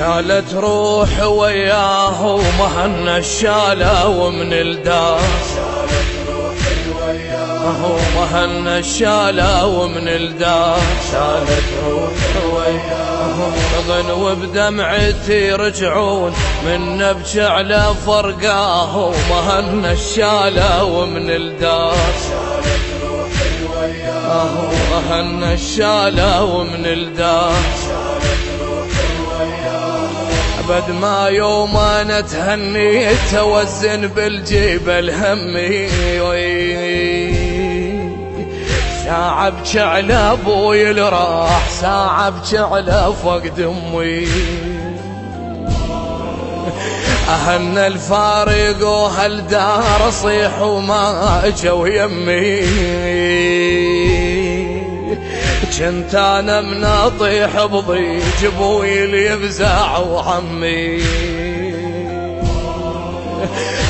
شالت روح وياه ومهنا الشالة ومن الدار، ومهنا الشالة ومن الدار، شالت روح وياه غن وبدمعتي رجعون من نبكي على فرقاه، ومهنا الشالة ومن الدار، ومهنا الشالة ومن الدار. أبد ما يوم أنا تهني توزن بالجبل همي، ساعة ابكي على ابوي اللي راح، ساعة ابكي على فقد امي. اهلنا الفارق وهالدار صيح وما اجوا يمي، كنت انا من اطيح بضيج ابوي اللي يفزع وعمي.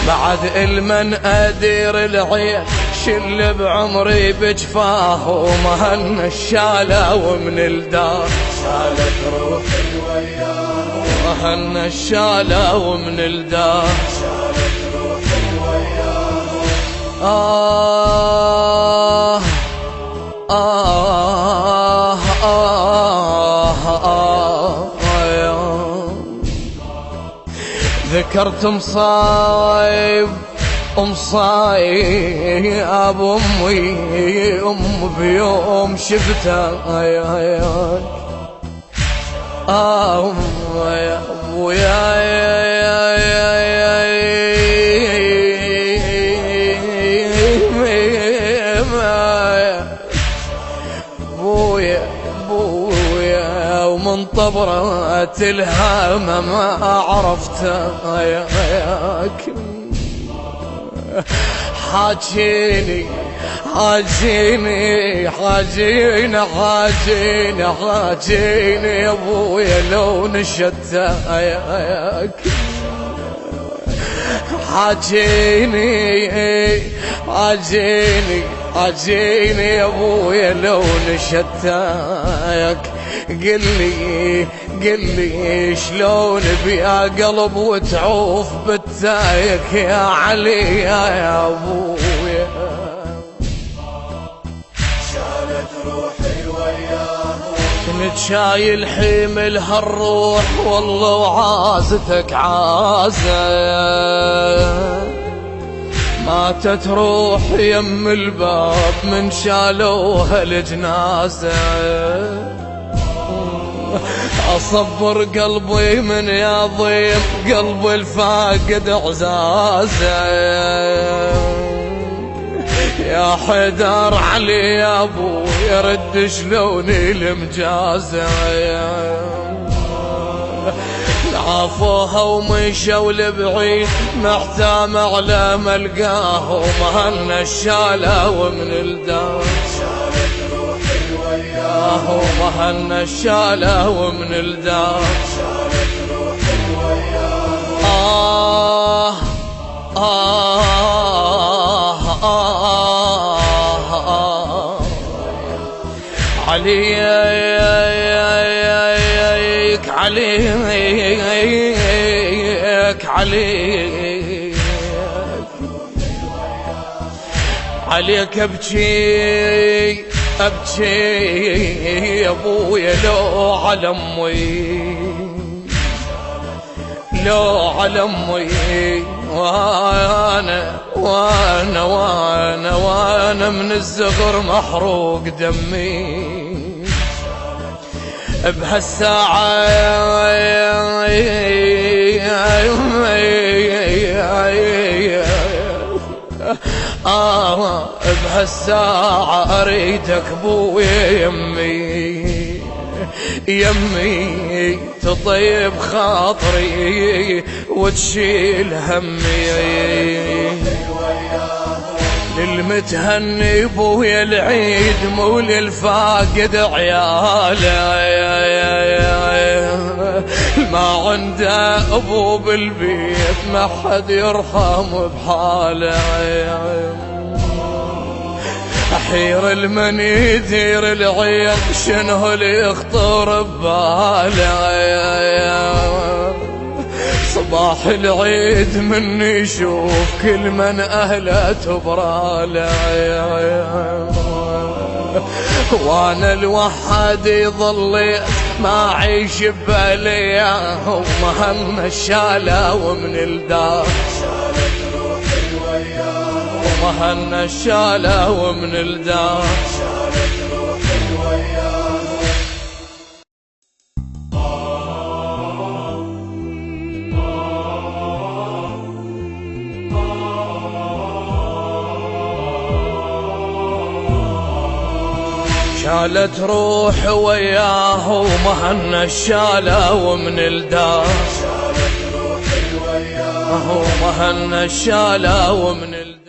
بعد المن ادير العين شل بعمري بجفاه، ومهنا الشالة ومن الدار، شالت روحي وياه ومهنا الشالة ومن الدار، شالت روحي وياه. آه آه آه آه ذكرت مصايب مصايب أمي، أم بيوم شفتها يا أبويا أبويا، ومن طبرة الهامة ما عرفتها يا حاجيني حاجيني حاجيني حاجيني حاجيني يا ابويا لو نشدتك، حاجيني حاجيني حاجيني يا ابويا لو نشدتك. قلي شلون بيا قلب وتعوف بتايك يا علي يا ابويا. شالت روحي وياه كنت شايل حمل هالروح والله وعازتك عازة، ماتت روح يم الباب من شالوها الجنازة. أصبر قلبي من يا ضيم قلبي الفاقد عزازة، يا حيدر علي يا ابو يرد شلوني المجازة. عافوها ومشوا لبعيد محتام على ملقاه، ومهنا الشالة ومن الدار، ومهنا الشالة ومن الدار، شالت روحي وياه. آه آه آه آه عليك عليك عليك عليك ابكي ابكي يا ابويا لو على امي، لو على امي، وانا من الزغر محروق دمي. بهالساعة بهالساعة أريدك بويا يمي، يمي تطيب خاطري وتشيل همي. للمتهني بويا العيد مو للفاقد عياله، ما عنده ابو بالبيت ما حد يرحم بحاله. أحير المن يدير العين شنو اللي يخطر بباله صباح العيد من يشوف كل من أهله تبراله وانا الوحد يظل ما عيش ببالي ومهن الشالة ومن الدار ومهن الشالة ومن الدار شالت روح وياه ومهن الشالة ومن الدار ومهن الشالة ومن الدار